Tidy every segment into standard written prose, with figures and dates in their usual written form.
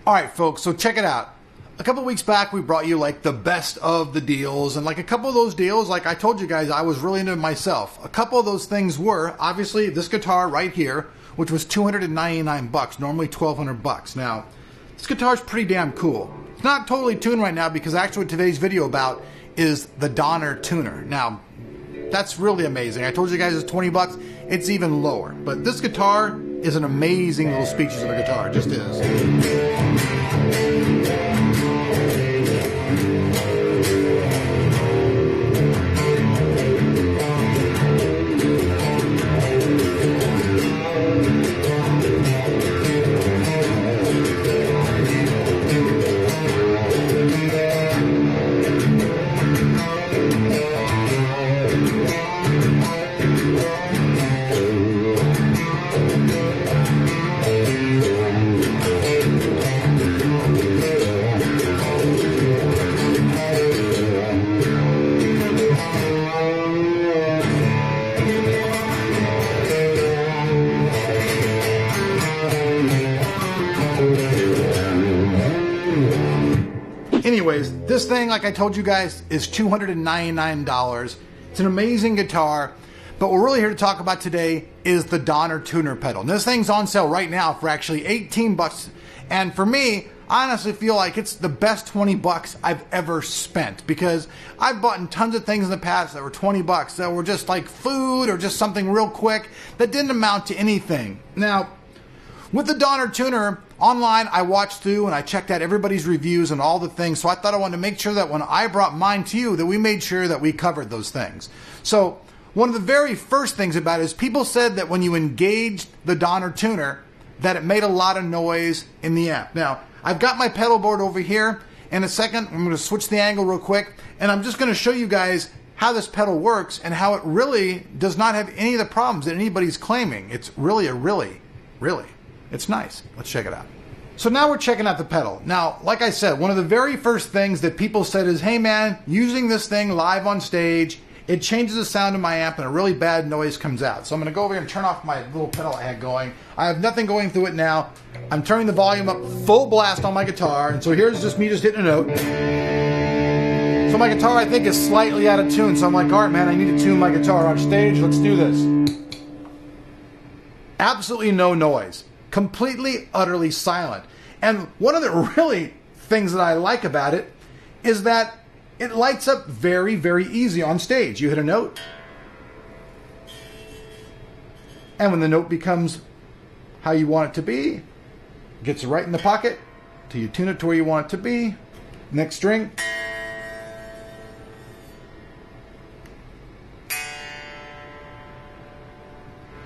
All right, folks, so check it out. A couple weeks back, we brought you like the best of the deals, and like a couple of those deals, like I told you guys, I was really into myself. A couple of those things were obviously this guitar right here, which was $299, normally $1,200. Now, this guitar is pretty damn cool. It's not totally tuned right now because actually what today's video about is the Donner tuner. Now, that's really amazing. I told you guys it's $20. It's even lower, but this guitar is an amazing little speeches of a guitar. It just is. Anyways, this thing, like I told you guys, is $299. It's an amazing guitar, but what we're really here to talk about today is the Donner tuner pedal. And this thing's on sale right now for actually $18. And for me, I honestly feel like it's the best $20 I've ever spent, because I've bought tons of things in the past that were $20 that were just like food or just something real quick that didn't amount to anything. Now, with the Donner tuner, online I watched through and I checked out everybody's reviews and all the things, so I thought I wanted to make sure that when I brought mine to you that we made sure that we covered those things. So one of the very first things about it is people said that when you engaged the Donner tuner that it made a lot of noise in the amp. Now, I've got my pedal board over here. In a second, I'm going to switch the angle real quick, and I'm just going to show you guys how this pedal works and how it really does not have any of the problems that anybody's claiming. It's really it's nice. Let's check it out. So now we're checking out the pedal. Now, like I said, one of the very first things that people said is, hey man, using this thing live on stage, it changes the sound of my amp and a really bad noise comes out. So I'm going to go over here and turn off my little pedal I had going. I have nothing going through it now. I'm turning the volume up full blast on my guitar, and so here's just me just hitting a note. So my guitar, I think, is slightly out of tune, so I'm like, all right man, I need to tune my guitar on stage. Let's do this. Absolutely no noise. Completely, utterly silent. And one of the really things that I like about it is that it lights up very, very easy on stage. You hit a note, and when the note becomes how you want it to be, it gets right in the pocket till you tune it to where you want it to be. Next string.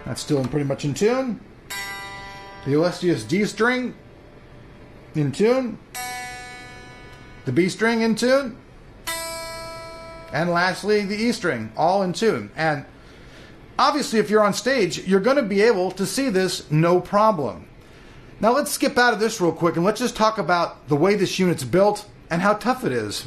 That's still pretty much in tune. The illustrious G string in tune. The B string in tune. And lastly, the E string, all in tune. And obviously, if you're on stage, you're going to be able to see this no problem. Now let's skip out of this real quick and let's just talk about the way this unit's built and how tough it is.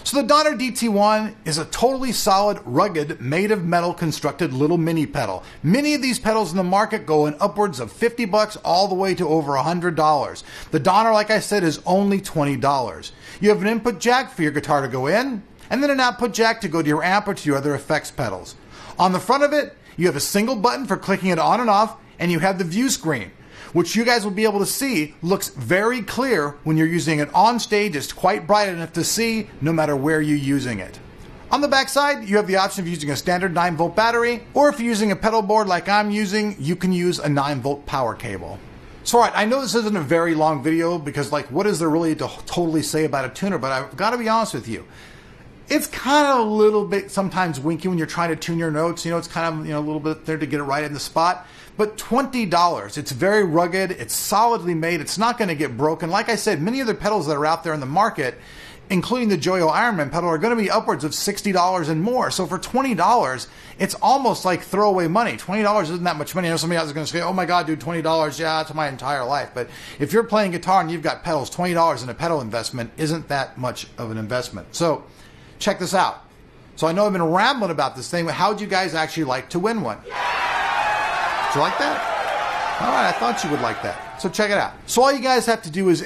So the Donner DT1 is a totally solid, rugged, made of metal constructed little mini pedal. Many of these pedals in the market go in upwards of $50 all the way to over $100. The Donner, like I said, is only $20. You have an input jack for your guitar to go in, and then an output jack to go to your amp or to your other effects pedals. On the front of it, you have a single button for clicking it on and off, and you have the view screen, which you guys will be able to see looks very clear when you're using it on stage. It's quite bright enough to see no matter where you're using it. On the back side, you have the option of using a standard 9-volt battery, or if you're using a pedal board like I'm using, you can use a 9-volt power cable. So alright, I know this isn't a very long video because like what is there really to totally say about a tuner, but I've got to be honest with you. It's kind of a little bit sometimes winky when you're trying to tune your notes. You know, it's kind of, a little bit there to get it right in the spot. But $20, it's very rugged, it's solidly made, it's not going to get broken. Like I said, many other pedals that are out there in the market, including the Joyo Ironman pedal, are going to be upwards of $60 and more. So for $20, it's almost like throwaway money. $20 isn't that much money. I know somebody else is going to say, oh my God, dude, $20, yeah, that's my entire life. But if you're playing guitar and you've got pedals, $20 in a pedal investment isn't that much of an investment. So check this out. So I know I've been rambling about this thing, but how would you guys actually like to win one? Did you like that? All right, I thought you would like that. So check it out. So all you guys have to do is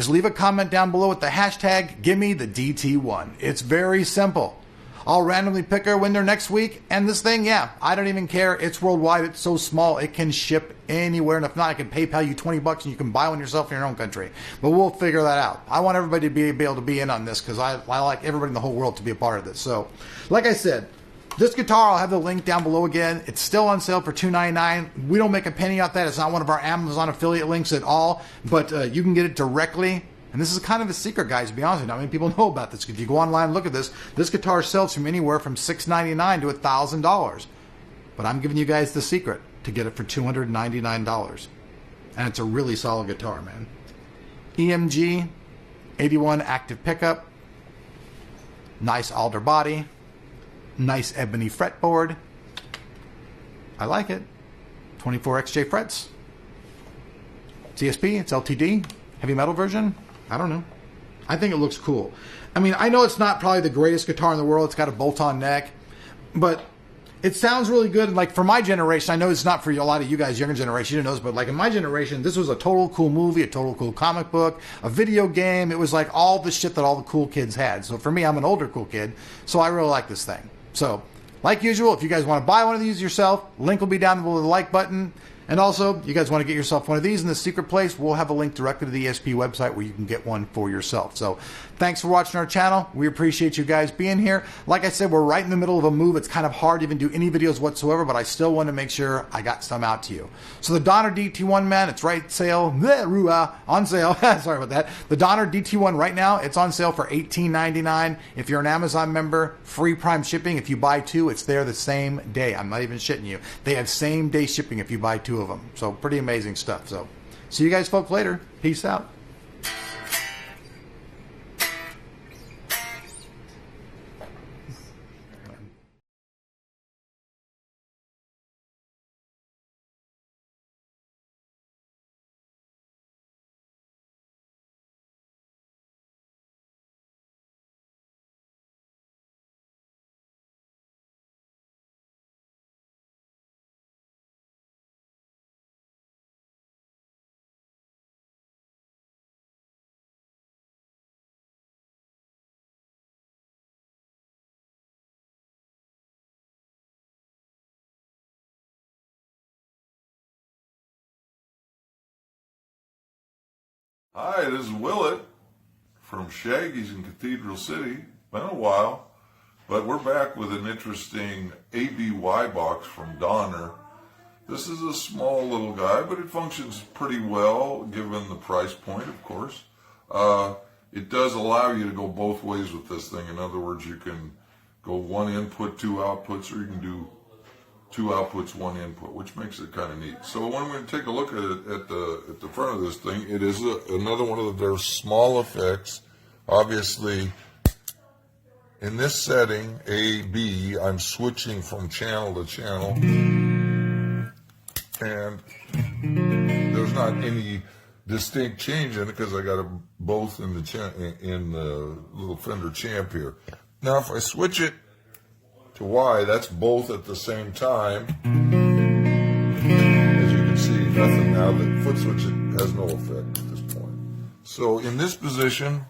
leave a comment down below with the hashtag #GimmeTheDT1. It's very simple. I'll randomly pick a winner next week, and this thing, yeah, I don't even care. It's worldwide. It's so small, it can ship anywhere, and if not, I can PayPal you $20 and you can buy one yourself in your own country. But we'll figure that out. I want everybody to be able to be in on this because I like everybody in the whole world to be a part of this. So, like I said, this guitar, I'll have the link down below again. It's still on sale for $2.99. We don't make a penny off that. It's not one of our Amazon affiliate links at all, but you can get it directly. And this is kind of a secret, guys, to be honest with you. Not many people know about this. If you go online and look at this, this guitar sells from anywhere from $699 to $1,000. But I'm giving you guys the secret to get it for $299. And it's a really solid guitar, man. EMG, 81 active pickup, nice alder body, nice ebony fretboard. I like it. 24 XJ frets. CSP, it's LTD, heavy metal version. I don't know. I think it looks cool. I mean, I know it's not probably the greatest guitar in the world. It's got a bolt-on neck, but it sounds really good. Like for my generation, I know it's not for a lot of you guys, younger generation, you didn't know this, but like in my generation, this was a total cool movie, a total cool comic book, a video game. It was like all the shit that all the cool kids had. So for me, I'm an older cool kid, so I really like this thing. So, like usual, if you guys want to buy one of these yourself, link will be down below the like button. And also, you guys want to get yourself one of these in the secret place, we'll have a link directly to the ESP website where you can get one for yourself. So thanks for watching our channel. We appreciate you guys being here. Like I said, we're right in the middle of a move. It's kind of hard to even do any videos whatsoever, but I still want to make sure I got some out to you. So the Donner DT1, man, it's on sale. Sorry about that. The Donner DT1 right now, it's on sale for $18.99. If you're an Amazon member, free Prime shipping. If you buy two, it's there the same day. I'm not even shitting you. They have same day shipping if you buy two of them. So pretty amazing stuff. So see you guys folks later. Peace out. Hi, this is Willett from Shaggy's in Cathedral City. Been a while, but we're back with an interesting ABY box from Donner. This is a small little guy, but it functions pretty well given the price point, of course. It does allow you to go both ways with this thing. In other words, you can go one input, two outputs, or you can do two outputs, one input, which makes it kind of neat. So when we take a look at it at the front of this thing, it is another one of their small effects. Obviously, in this setting, A, B, I'm switching from channel to channel, and there's not any distinct change in it because I got them both in the little Fender Champ here. Now, if I switch it to Y, that's both at the same time. As you can see, nothing now. The foot switch has no effect at this point. So in this position,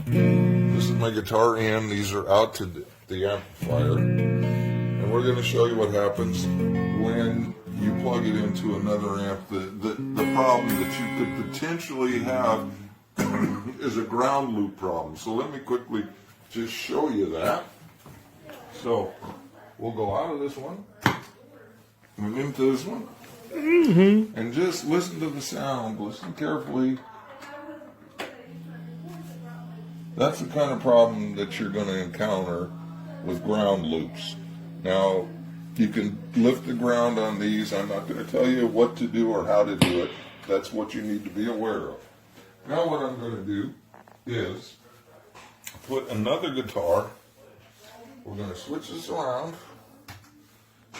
this is my guitar in. These are out to the amplifier. And we're going to show you what happens when you plug it into another amp. The problem that you could potentially have is a ground loop problem. So let me quickly just show you that. So we'll go out of this one and into this one, and just listen to the sound. Listen carefully. That's the kind of problem that you're going to encounter with ground loops. Now, you can lift the ground on these. I'm not going to tell you what to do or how to do it. That's what you need to be aware of. Now what I'm going to do is put another guitar. We're going to switch this around,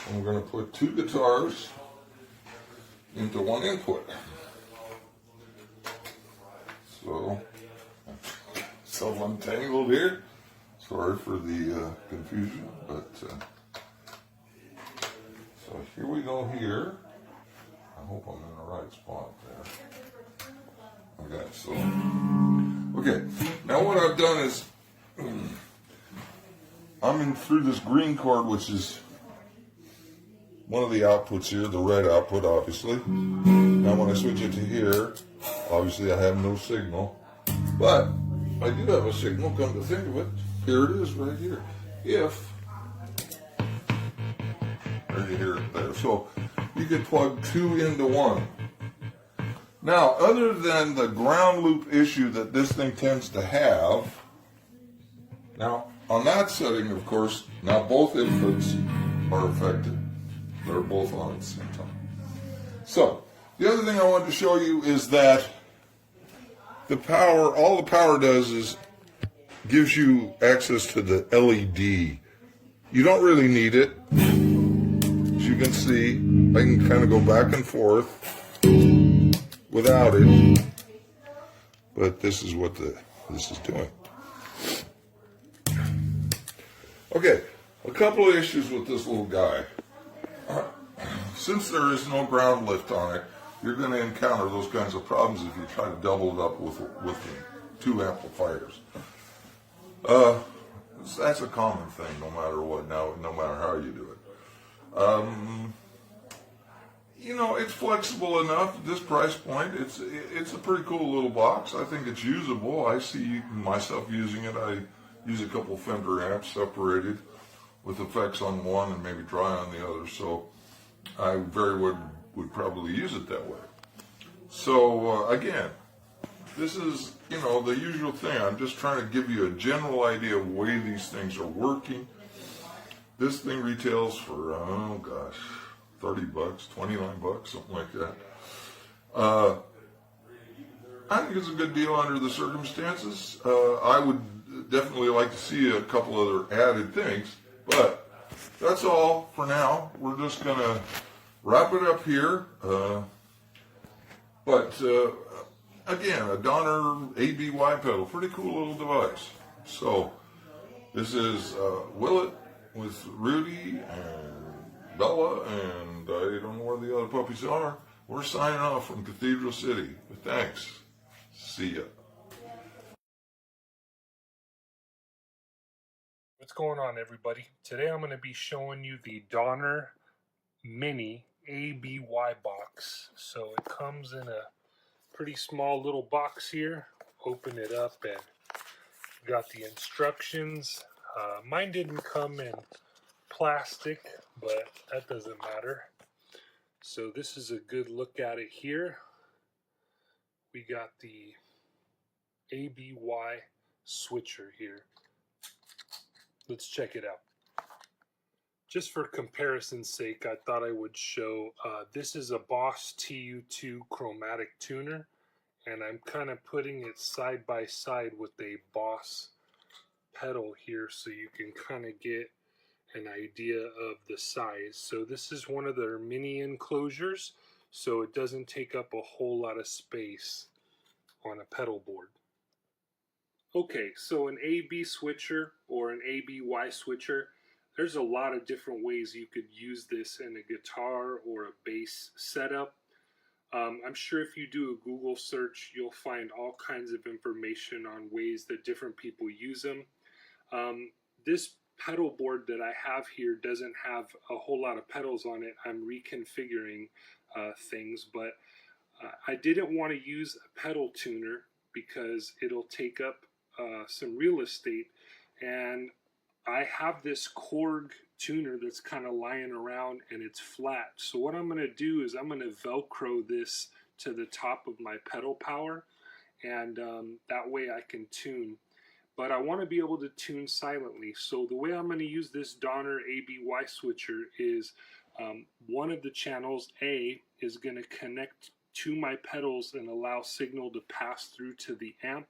and we're going to put two guitars into one input. So, self-untangled here. Sorry for the confusion, but so here we go here. I hope I'm in the right spot there. Okay, so, okay, now what I've done is, I'm in through this green cord, which is one of the outputs here, the red output, obviously. Now when I switch it to here, obviously I have no signal, but I do have a signal, come to think of it. Here it is, right here. If, there you hear it there. So you could plug 2 into 1. Now, other than the ground loop issue that this thing tends to have, now on that setting, of course, now both inputs are affected. They're both on at the same time. So, the other thing I wanted to show you is that the power, all the power does is gives you access to the LED. You don't really need it. As you can see, I can kind of go back and forth without it. But this is what this is doing. Okay, a couple of issues with this little guy. Since there is no ground lift on it, you're going to encounter those kinds of problems if you try to double it up with 2 amplifiers. That's a common thing, no matter what. Now, no matter how you do it. You know, it's flexible enough at this price point. It's a pretty cool little box. I think it's usable. I see myself using it. I use a couple Fender amps separated with effects on one and maybe dry on the other. So I very would probably use it that way. So again, this is, you know, the usual thing. I'm just trying to give you a general idea of the way these things are working. This thing retails for, oh gosh, 30 bucks, 29 bucks, something like that. I think it's a good deal under the circumstances. I would definitely like to see a couple other added things, but that's all for now. We're just going to wrap it up here. Again, a Donner ABY pedal, pretty cool little device. So, this is Willet with Rudy and Bella, and I don't know where the other puppies are. We're signing off from Cathedral City. But thanks. See ya. What's going on, everybody? Today I'm going to be showing you the Donner Mini ABY box. So it comes in a pretty small little box here. Open it up and got the instructions. Mine didn't come in plastic, but that doesn't matter. So this is a good look at it here. We got the ABY switcher here. Let's check it out. Just for comparison's sake, I thought I would show, this is a Boss TU2 chromatic tuner, and I'm kind of putting it side by side with a Boss pedal here so you can kind of get an idea of the size. So this is one of their mini enclosures, so it doesn't take up a whole lot of space on a pedal board. Okay, so an AB switcher or an ABY switcher, there's a lot of different ways you could use this in a guitar or a bass setup. I'm sure if you do a Google search, you'll find all kinds of information on ways that different people use them. This pedal board that I have here doesn't have a whole lot of pedals on it. I'm reconfiguring things, but I didn't want to use a pedal tuner because it'll take up some real estate, and I have this Korg tuner that's kind of lying around and it's flat. So what I'm going to do is I'm going to Velcro this to the top of my pedal power, and that way I can tune. But I want to be able to tune silently. So the way I'm going to use this Donner ABY switcher is one of the channels, A, is going to connect to my pedals and allow signal to pass through to the amp.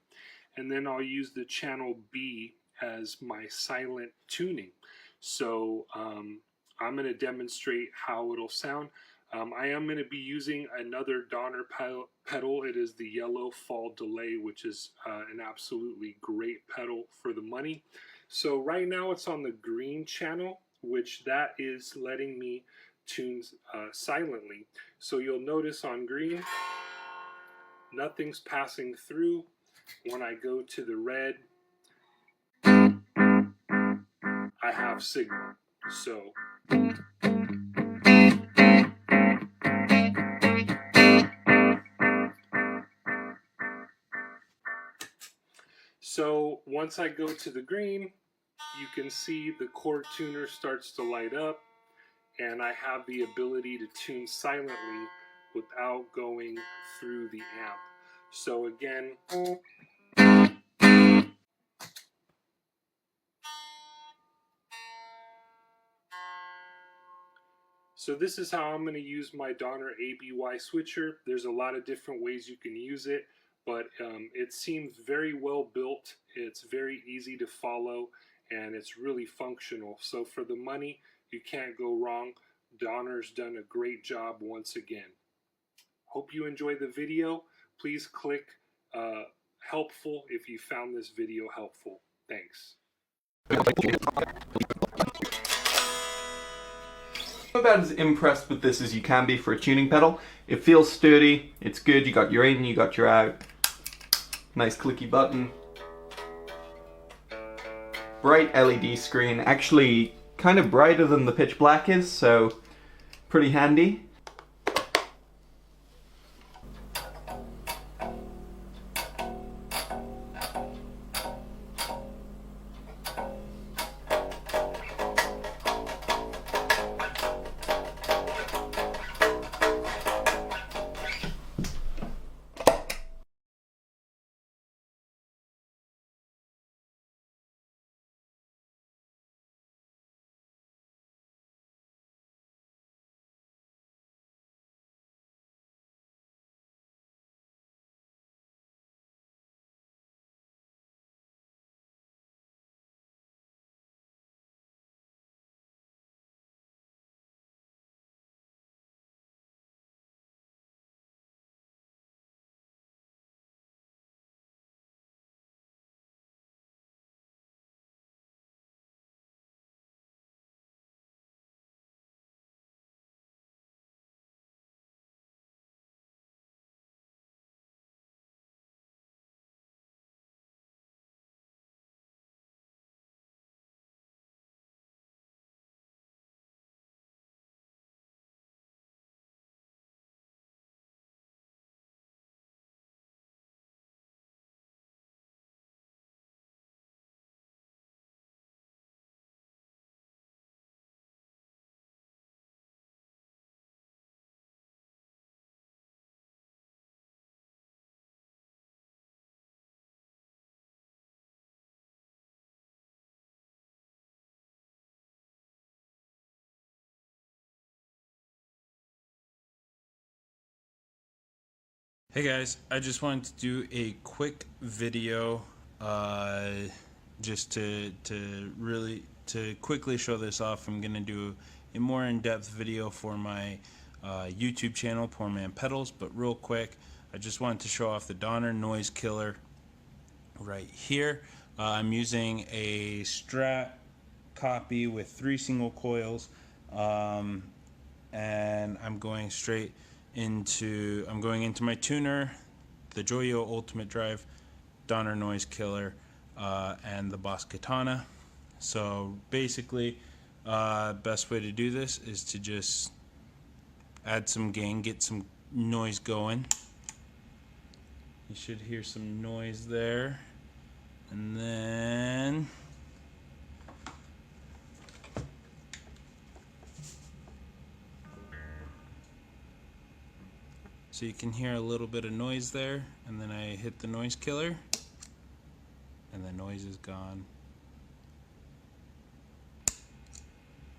And then I'll use the channel B as my silent tuning. So I'm going to demonstrate how it'll sound. I am going to be using another Donner pedal. It is the Yellow Fall Delay, which is an absolutely great pedal for the money. So right now it's on the green channel, which that is letting me tunes silently. So you'll notice on green, nothing's passing through. When I go to the red, I have signal. So once I go to the green, you can see the chord tuner starts to light up, and I have the ability to tune silently without going through the amp. So again, so this is how I'm going to use my Donner ABY switcher. There's a lot of different ways you can use it, but it seems very well built. It's very easy to follow, and it's really functional. So for the money, you can't go wrong. Donner's done a great job once again. Hope you enjoy the video. Please click helpful if you found this video helpful. Thanks. I'm about as impressed with this as you can be for a tuning pedal. It feels sturdy, it's good, you got your in, you got your out. Nice clicky button. Bright LED screen, actually kind of brighter than the pitch black is, so pretty handy. Hey guys, I just wanted to do a quick video just to quickly show this off. I'm gonna do a more in-depth video for my YouTube channel, Poor Man Pedals, but real quick, I just wanted to show off the Donner Noise Killer right here. I'm using a Strat copy with 3 single coils, and I'm going into my tuner, the Joyo Ultimate Drive, Donner Noise Killer, and the Boss Katana. So basically, best way to do this is to just add some gain, get some noise going. You should hear some noise there, and then so you can hear a little bit of noise there, and then I hit the noise killer, and the noise is gone.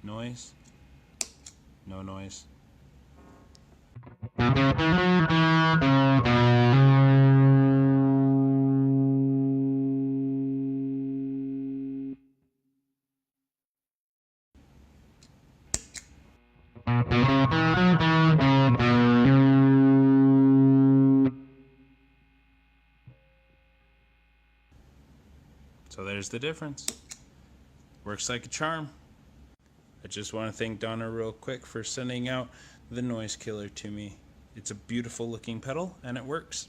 Noise, no noise. So there's the difference. Works like a charm. I just want to thank Donner real quick for sending out the noise killer to me. It's a beautiful looking pedal and it works.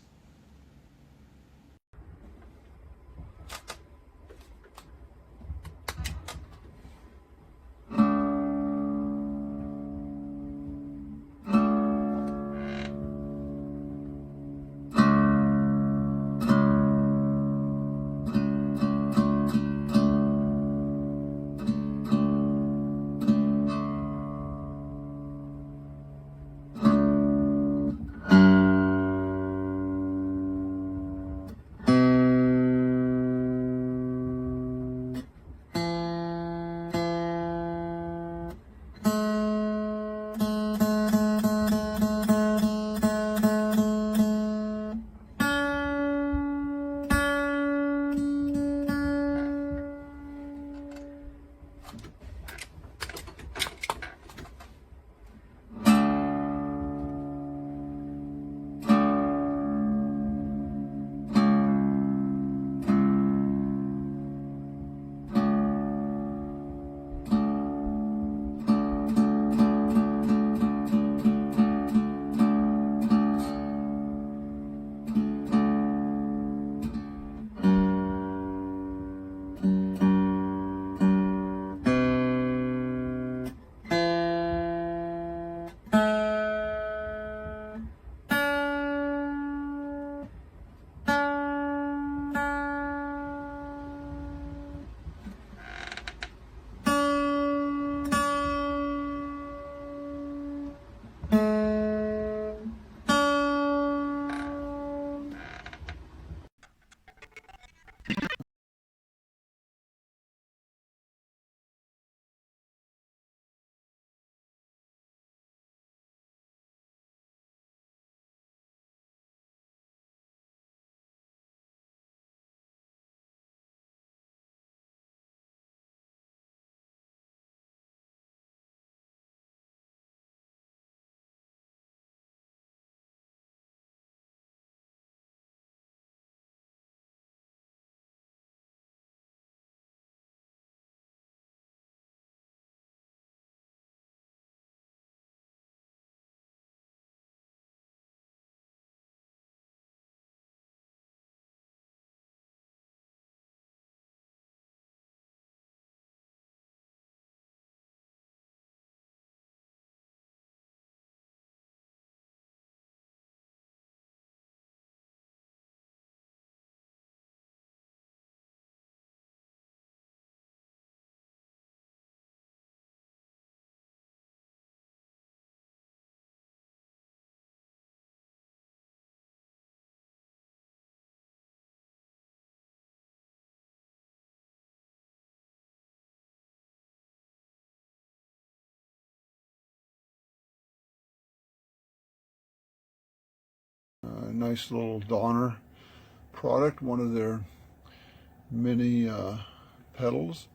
Nice little Donner product, one of their mini pedals,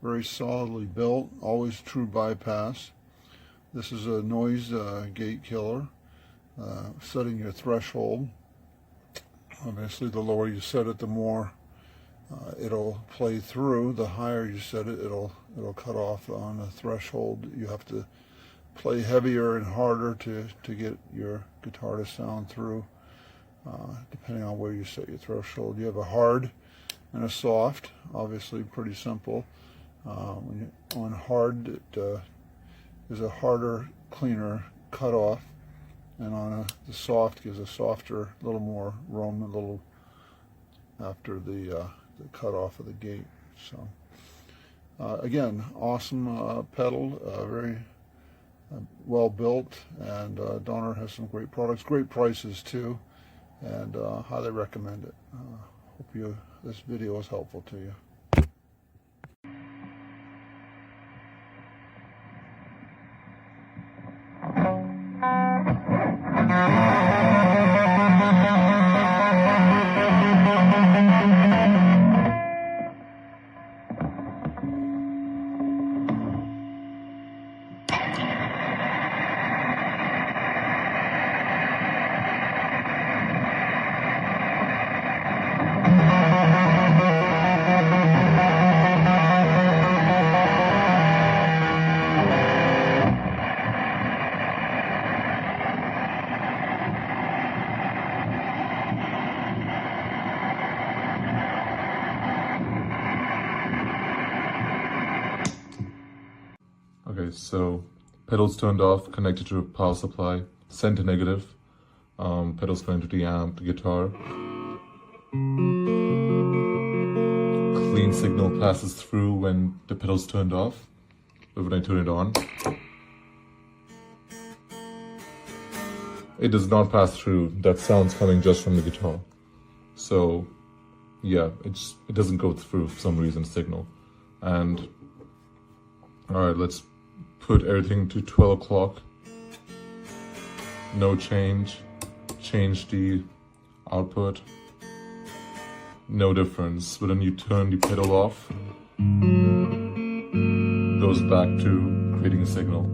very solidly built, always true bypass. This is a noise gate killer, setting your threshold. Obviously the lower you set it, the more it'll play through. The higher you set it, it'll cut off on the threshold. You have to play heavier and harder to get your guitar to sound through. Depending on where you set your threshold. You have a hard and a soft, obviously pretty simple. When you're on hard, it is a harder, cleaner cutoff, and on the soft gives a softer, a little more room, a little after the cutoff of the gate. So again, awesome pedal, very well built, and Donner has some great products, great prices too. And highly recommend it. Hope this video is helpful to you. Okay, so pedals turned off, connected to power supply, center negative, pedals going to the amp, the guitar. Clean signal passes through when the pedal's turned off, but when I turn it on, it does not pass through. That sound's coming just from the guitar. So yeah, it doesn't go through for some reason, signal. And all right, let's put everything to 12 o'clock. No change. Change the output. No difference. But when you turn the pedal off, it goes back to creating a signal.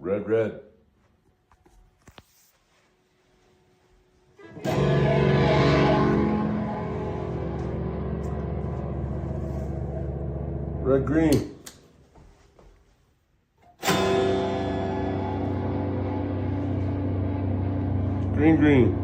Red, red. Red, green. Green, green.